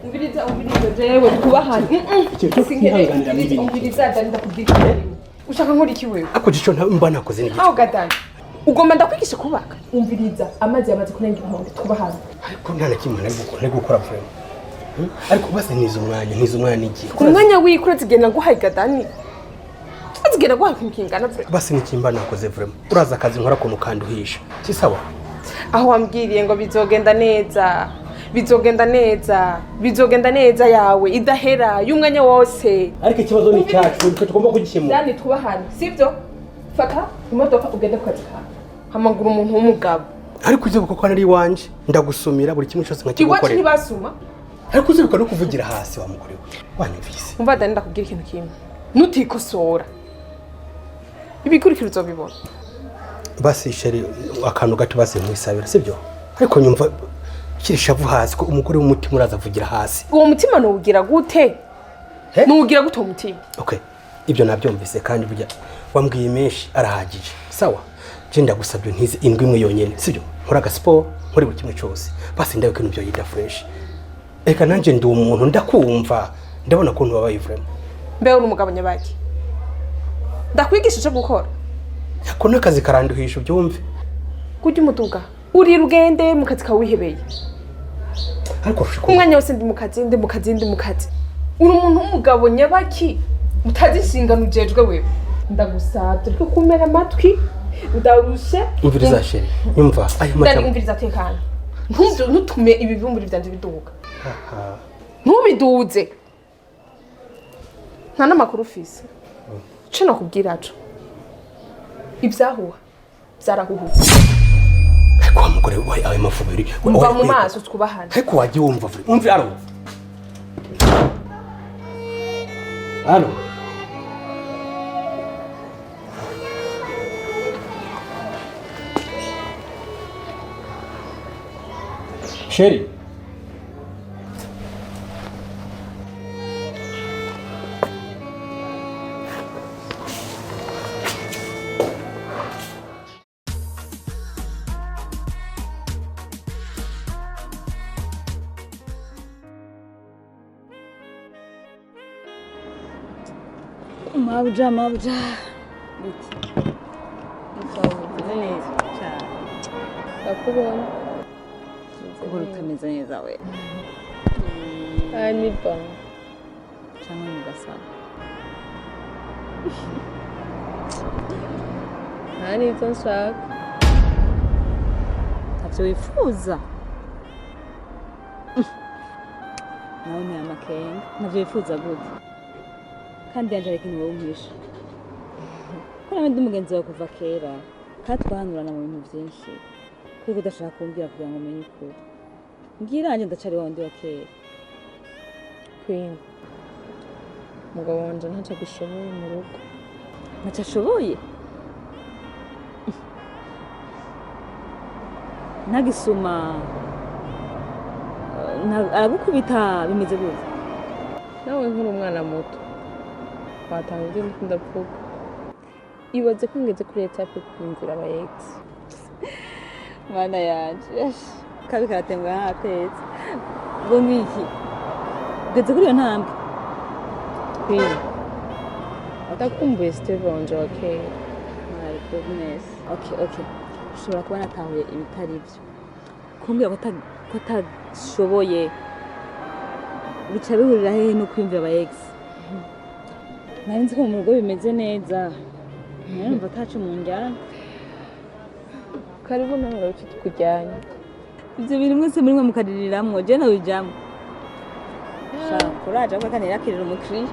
Umviriza jewe kubahana. Umviriza dani ndakubwira. Ushaka nkora iki wewe? Ako gico mba nakoze n'iki? Aho gadani. Ugomba ndakwigisha kubaka. Umviriza amazi yamaze kurenga inkombe twubahana. Ariko nta nakimwe nari gukora vrema. Ariko base nizo umwanya n'iki? Umwanya wikura zigenda guhaye gadani. Zigenda guhaye kumkingana vrema. Base n'ikimba nakoze vrema. Uraza akazi nkora ko mukanduhisha. Ki sawa? Aho wambwiriye ngo bizogenda neza. Bizogenda neza yawe idahera y'umwanya wose. Ariko ikibazo ni cyacu tugomba kugikemura. Dani twubahana sivyo? Fata imodoka ugende kukazi kawe. Hamagura umuntu w'umugabo. Ariko uzibuka ko ari wanje ndagusumira buri kimwe cyose nkakigukorera. Iwacu ntibasuma. Ariko uzibuka no kuvugira hasi wa mugore we. Wanyumvise. Umva Dani ndakubwira ikintu kimwe. Nutikosora. Ibikurikira uzobibona. Basi sheri akantu gato basi mwisabira sivyo? Ariko nyumva kirishavu hasi ko umugore w'umutima uraza vugira hasi. Uwo mutima nugira gute? Nugira gute umutima? Okay. Ibyo nabyumvise kandi burya wambwiye menshi arahagije. Sawa. Je ndagusabye ntize indwi imwe yonyene, sibyo? Nkora ga sport, nkore buri kimwe cyose. Basi ndayo kintu byo yita fresh. Eka nanje ndi umuntu ndakumva. Ndabona ko ntubabaye vrema. Mbe uri umugabo nyabaki? Ndakwigishije gukora. Yako nakazi karanduhisha byumve. Kujya umutuga. Uri rugende mu kazi kawihebeye. Ariko ushiko. Umwanya wose ndi mu kazi. Uri umuntu w'umugabo nyabaki utazi inshingano ujejwe wewe. Ndagusabye ko kumera amatwi udarushe. Umviriza sheri. Nyumva ayo matama. Umviriza tekana. Ntutume ibivumburi byanje biduka. Ntubiduze. Nta namakuru ufise. Cyo kubwiracu. Ibyahuha byarahuhutse. Kwa mugore wawe ayo mafubiri. Umva mu maso twubahana. Ariko wagiye wumva vuri. Umvi aro. Alo. Sheri. Mabja. Ndakubona. Uguru kameze neza we. Ni bon. Cyangwa mugasa. Nani tonshaka. Ntacyo wifuza. Nawe ni amakenga. Ntacyo wifuza gute. Kandi yanje ariko niwe umpisha. Kora ndi mugenzi wawe kuva kera. Katwanurana mu bintu byinshi. Kuko udashaka kumbwira kugira ngo umenye ukuri. Ngira anje ndacari wandi wa kera. Queen. Mugabo wanje ntacyo gishoboye mu rugo. Ntacyo ashoboye? Nagisuma. Aragukubita bimeze gute? Nawe nkuru umwana muto. Watangiye ndavuga. Ibaze ko ngeze kuri etape kwinjira aba ex. Mana yanje. Kabi karatembwa hatetse. Ngo ngiki. Ngeze kuri yo ntambwe. Queen. Atakumbuye Steve wanje wa kera. business. Okay. Ushobora kuba natahuye ibitari byo. Kumbwira ko atashoboye. Bica bihurira hehe no kwiyumvira aba ex. Nari nzi ko mu rugo bimeze neza. Numva atacu mu njyana. Karibu nawe uci tukujyanye. Ibyo bintu mwese muri mwe mukadiriramwo je nawe ujamwe. Sha kuraje ko kandi yakirira umukiriya.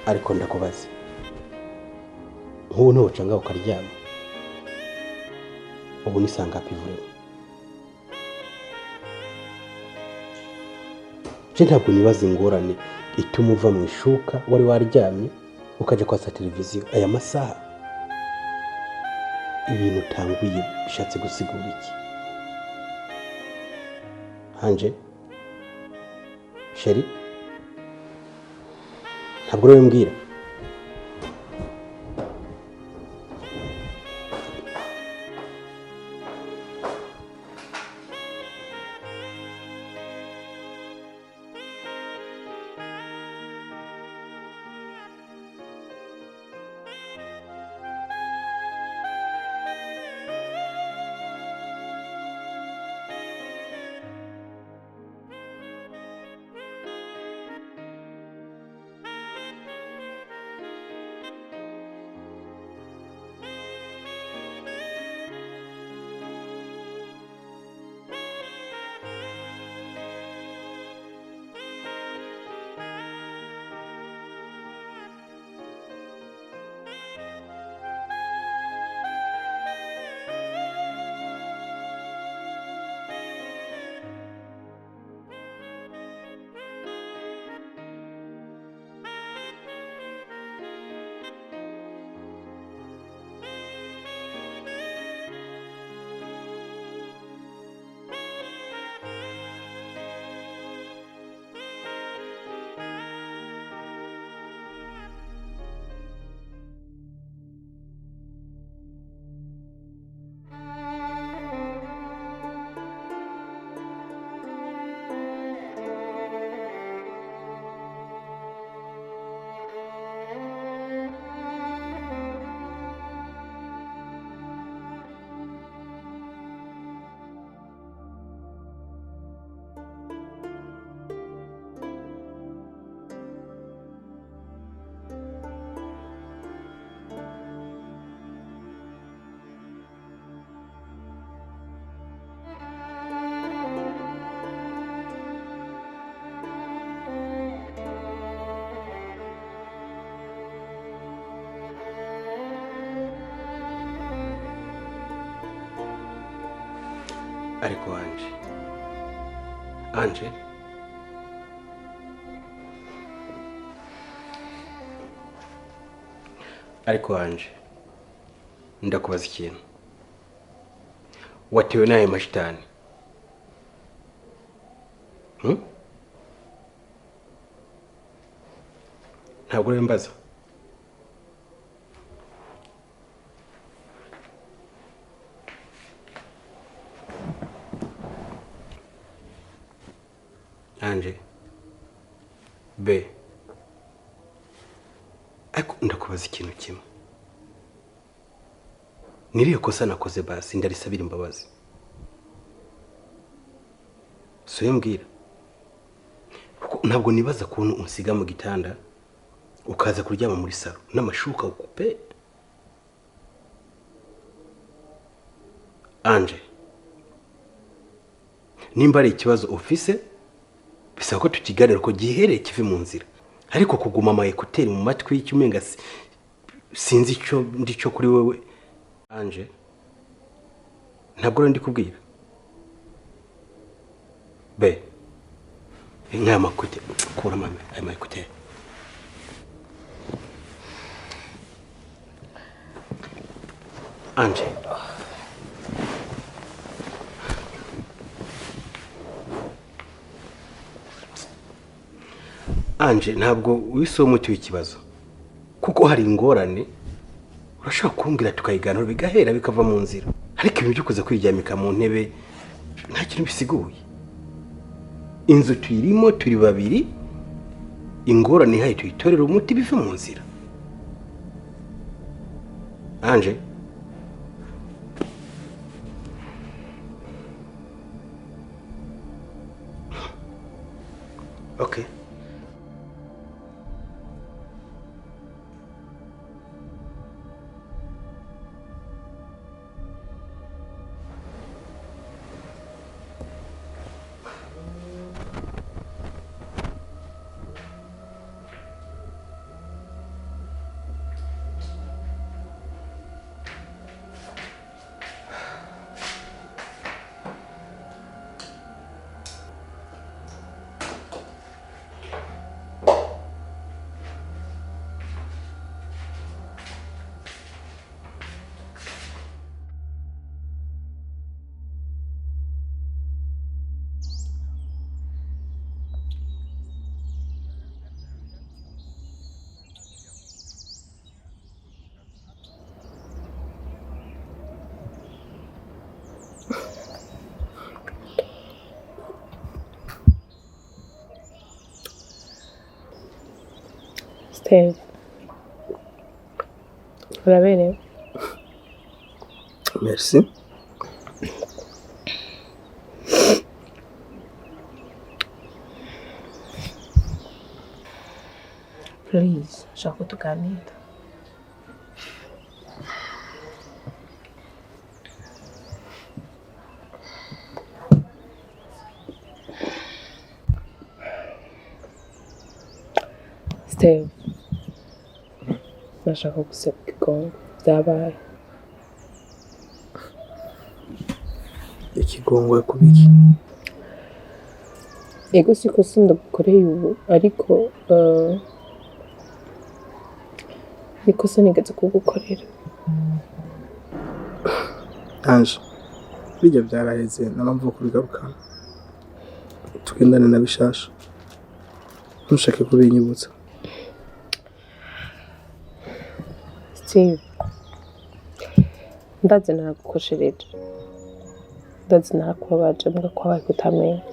ariko ndakubaza nk'ubu ntucanga ukaryama ubu ni sangapi vure je ntabwo nibaza ingorane ituma uva mu ishuka wari waryamye ukaje kwasa televiziyo aya masaha ibintu utanguye bishatse gusigura iki hanje sheri ntabwo rero mbwira ariko Anje ariko Anje ndakubaza ikintu watewe naye mashitani ntabwo rero mbaza Anje be ariko ndakubaza ikintu kimwe niriye kosa nakoze basi ndarisabira imbabazi so yambwira ntabwo nibaza kuntu unsiga mu gitanda ukaza kuryama muri saro n'amashuka ukupe Anje nimba ari ikibazo office bisaba ko tukiganira ko gihereye kive mu nzira ariko kuguma ama ekuteri mu matwi y'icyumenga sinzi icyo ndico kuri wewe Anje ntabwo ndi kubwira be nk'aya makute kura mame aya makute Anje ntabwo wisoma umuti w'ikibazo kuko hari ingorane urashaka kumbwira tukayiganira bigahera bikava mu nzira ariko ibintu byo kuza kwiryamika mu ntebe nta kintu bisiguye inzu tuyirimo turi babiri ingorane hayi tuyitorera umuti bive mu nzira Anje okay Steve. Uraberewe. Merci. Please, shaka tuganira. Steve. Nashaka gusaba ikigongo byabaye. Ikigongo kubiki? Ego siko sindagukoreye ubu ariko niko sinigeze kugukorera. Anje bijya byaraheze namamvu kubigarukana tugendane na bishasha ntushake kubinyibutsa. Steve, ndazi naragukoshereje, ndazi narakubabaje mbwa ko wabaye kutamenya.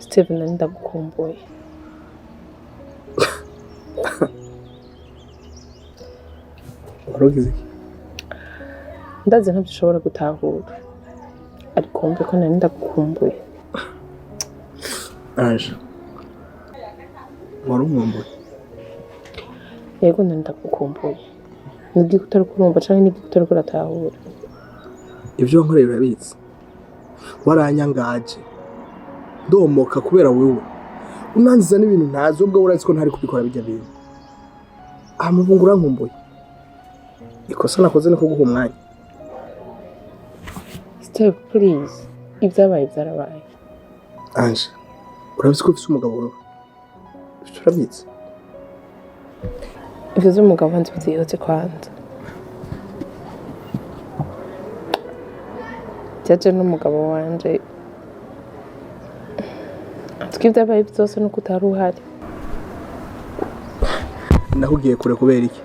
Steve, nari ndagukumbuye. Warugize iki? Ndazi ntabyo ushobora gutahura, ariko wumve ko nari ndagukumbuye. Anje warumwumbuye? Yego nari ndagukumbuye. Nigi kutari kurumva canke nigi kutari kuratahura. Ibyo nkorera urabitse. Waranyangaje. Ndomoka kubera wewe. Unanziza n'ibintu ntazi ubwo urazi ko ntari kubikora bijya bintu. Amuvungura nkumbuye. Ikosa nakoze niko guha umwanya. Steve, please. Ibyabaye byarabaye. Anje urabizi ko ufite umugabo wawe. Turabitse. Ivyo umugabo wanjye byihuse kwanza. Jaje n'umugabo wanje. Twibye abaye byose no kutari uhari. Nahugiye kure kubera iki?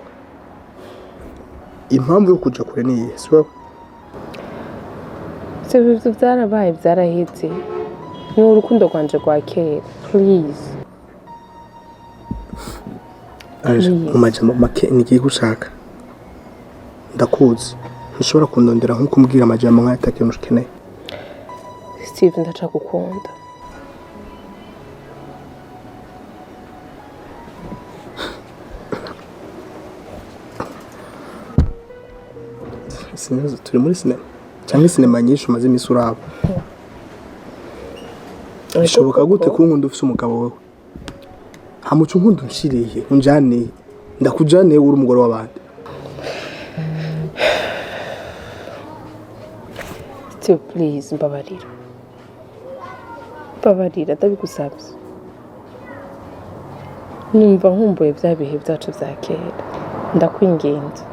Impamvu yo kuja kure ni Yesu wawe. Ibyo byarabaye byarahitse. Ni urukundo rwanje rwa kera. Please. Anje umajambo make nigiye gushaka. Ndakuzi. Ntushobora kundondera nko kumbwira amajambo nk'ayatake nushikeneye. Steve, ndaca gukunda. Sinzi turi muri sinema. Cyangwa sinema nyinshi umaze imisi uraba. Bishoboka gute ko nkunda ufite umugabo wawe? Hamucu nkunda unshiriye unjane. ndakujane uri umugore w'abandi. Tio please mbabarira. Mbabarira ndabigusabye. Numva nkumbuye bya bihe byacu bya kera. Ndakwinginze.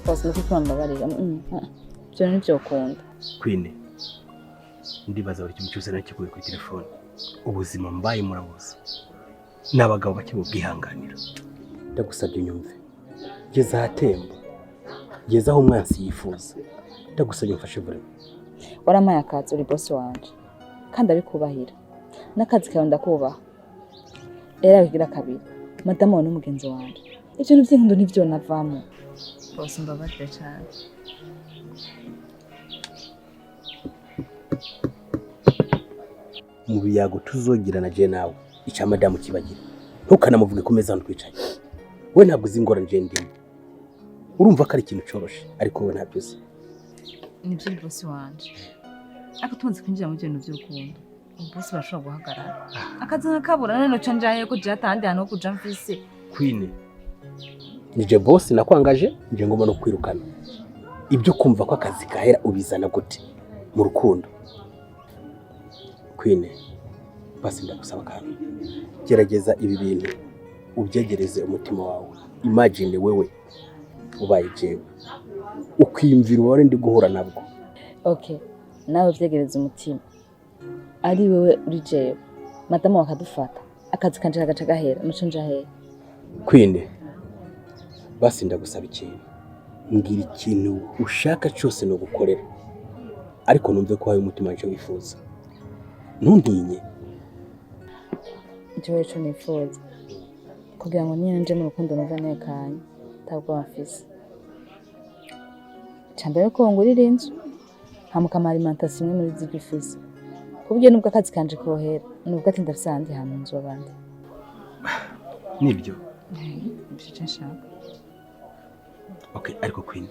Bose nuko kwambabarira. Byo nibyo ukunda. Queen, ndibaza buri kimwe cyose nakikuye kuri telefone. Ubuzima mbaye murabuze. N'abagabo bake bubwihanganira. Ndagusabye unyumve. Geza ahatemba. Geza aho umwansi yifuza. Ndagusabye mfashe vure. Waramaye akazi uri boss wanje. Kandi abikubahira. N'akazi kawe ndakubaha. Era bigira kabiri. Madamu wa n'umugenzi wanje. Ibyo by'inkundo nivyo navamo. Bose mbabarire cyane. Mu biyago tuzogira na je nawe icya madamu kibagira. Ntukanamuvuge ku meza twicaye. We ntabwo uzi ingorane je ndimo. Urumva ko ari ikintu coroshe ariko we ntabyo uzi. Nibyo boss wanje. Akutunze kwinjira mu bintu by'urukundo. Boss bashobora guhagarara. Akazi nkakabura none no njaye ko je atandi hano kuja mfise. Queen, nije boss nakwangaje nje ngoma no kwirukana. Ibyo kumva ko akazi kahera ubizana gute mu rukundo. Queen, basi ndagusaba kandi gerageza ibi bintu ubyegereze umutima wawe. Imagine wewe ubaye jewe ukwimvira wari ndi guhura nabwo. Okay, nawe vyegereza umutima. Ari wewe uri jewe. Madamu wakadufata. Akazi kanje kagaca gahera no nja hera. Queen, basi ndagusaba ikintu. Ngira ikintu ushaka cyose no gukorera. Ariko numve ko haye umutima wanje wifuza. Ntuntinye. Jewe cyo nifuza. Kugira ngo nyine nje mu rukundo numva nekanye. Tabwo bafise. Cyambere ko ngurira inzu. Hamukama alimentation imwe muri zigifise. Kubwiye nubwo akazi kanje kohera. Nubwo ati ndafise ahandi hantu nzo bandi. Nibyo. Ibyo nshaka. Okay, ariko Queen.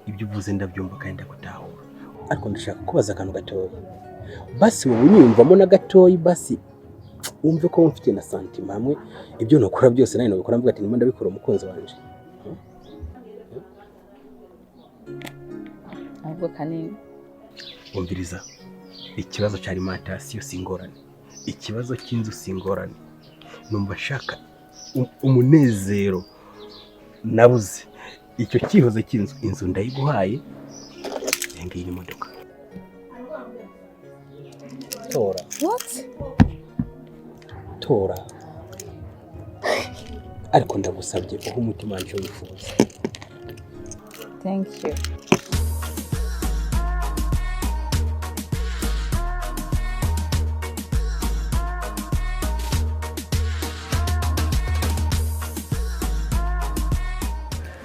Ibyo uvuze ndabyumva kandi ndagutahura. Ariko ndashaka kubaza akantu gatoya. Basi wowe unyumvamo na gatoyi basi umve ko mfite na santima hamwe ibyo nokora byose nayo nobikora mvuga ati ndimo ndabikora umukunzi wanje. Ahubwo kanini. Umviriza. Ikibazo cya alimentation singorane. Ikibazo cy'inzu singorane. Numva shaka umunezero nabuze. Icyo kihoze cy'inzu inzu ndayiguhaye. Ngiye ni modoka. Tora. What? Tora. Ariko ndagusabye uho umutima wanje wifuza. Thank you.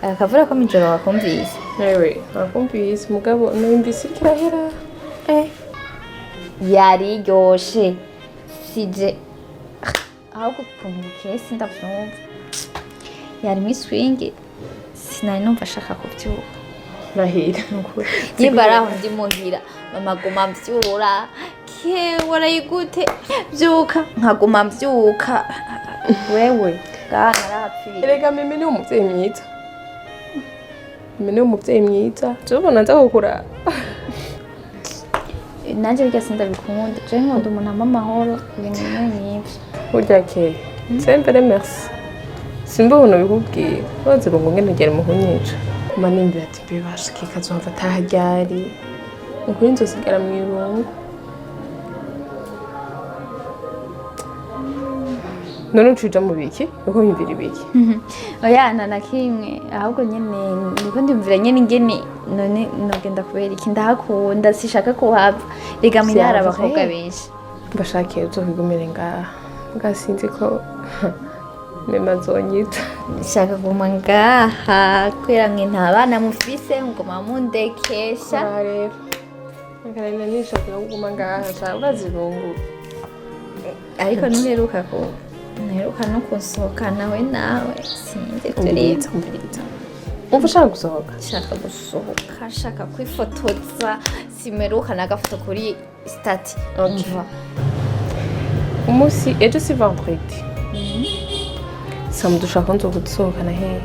Akavura ko mijoro wakumvise. Ewe, wakumvise mugabo numvise kirahera. Yari ryoshe. Sije. Ahubwo ukuntu kesi ndavyumva. Yari miswingi. Sinari numva ashaka kubyuka. Rahira nukuri. Yibaraho ndi muhira. Mama guma mvyura. Warayigute byuka nkaguma mvyuka. Wewe gana rapfi. Erega mimi ni umuvyeyi mwiza. Mimi ni umuvyeyi mwiza. Tubona nza gukura. Nanje bijya sindabikunda. Je nkunda umuntu amahoro ibintu nk'ibyo. Urya ke. Sempre merci. Simba uno bikubwiye. Baze ngo ngene ngere mu kunyica. Manindira ati bibashike kazohava tahajyari. Ukuri nzosigara mu irungu. None ucuja mu biki? Uko yumvira ibiki? Oya na kimwe ahubwo nyene niko ndimvira nyene ingene none nogenda kubera iki ndahakunda sishaka kuhava riga mu ntara abakobwa benshi mbashakiye uzokigumire ngaha ngasinzi ko mema zonyita nshaka guma ngaha kwera mwe nta bana mufise ngoma mundekesha rero ngarene nishaka kuguma ngaha cyangwa urazirungu ariko ntuheruka no kunsohoka nawe sinzi turetse umva ushaka gusohoka nshaka gusohoka nshaka kwifotoza simeruka n'agafoto kuri stati Okay. Umunsi ejo si vendredi. Samudusha ko nzogusohokana hehe?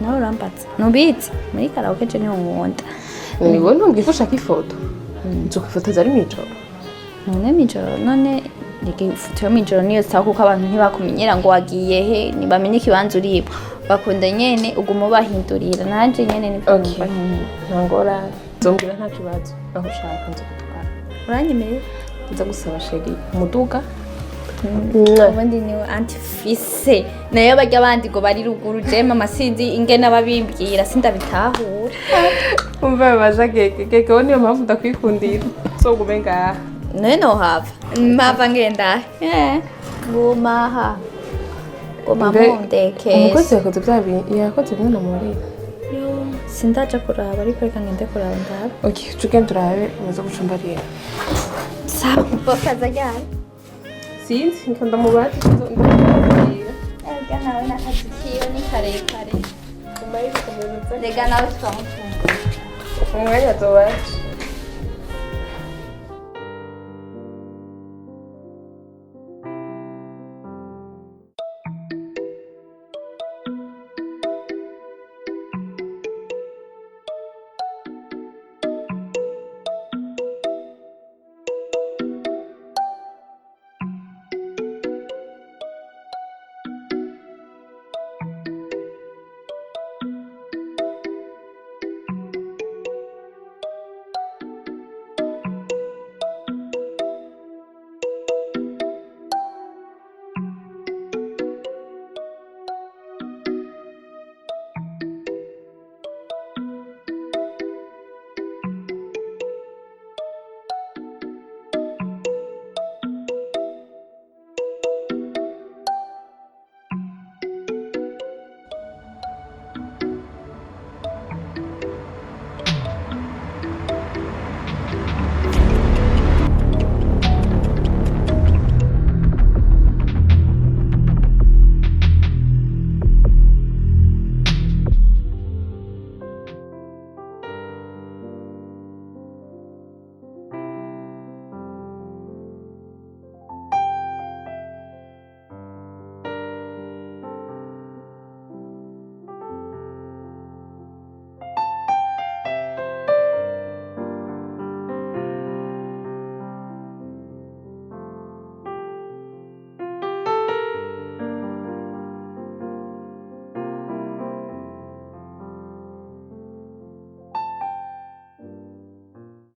nawe urambatse nubizi muri karaoke je niho nkunda Ni wowe ntumbwiye ko ushaka ifoto. Nzokifotoza ari mw'ijoro. none mijoro none ifoto yo mijoro niyo sita kuko abantu ntibakumenyera ngo wagiye he ntibamenye ikibanza uribo bakunda nyene uguma bahindurira nanje nyene nivyo Okay. Ntangora. Nzombwira nta kibazo. Aho ushaka nzogutwara. uranyemerera Nza gusaba sheri umuduga. ubundi niwe antifise nayo barya abandi ngo bari ruguru je mama sinzi ingene ababimbwira sindabitahura Umva babaza keke wowe niyo mpamvu ndakwikundira. Sogume ngaha. none nohava mpava ngenda gumaha guma mundekesha Umukozi yakoze bya bintu yakoze bimwe na muri. sindaja kuraba ariko reka ngende kuraba ndaba Okay, tugende turabe umaze gucumbarira. sawa bokaza ryari Sinzi nkanda mu bati ndabwira. erega nawe n'akazi kiwe ni karekare Umbaye gukomeza. rega nawe twamutunga Umwanya tuwaje.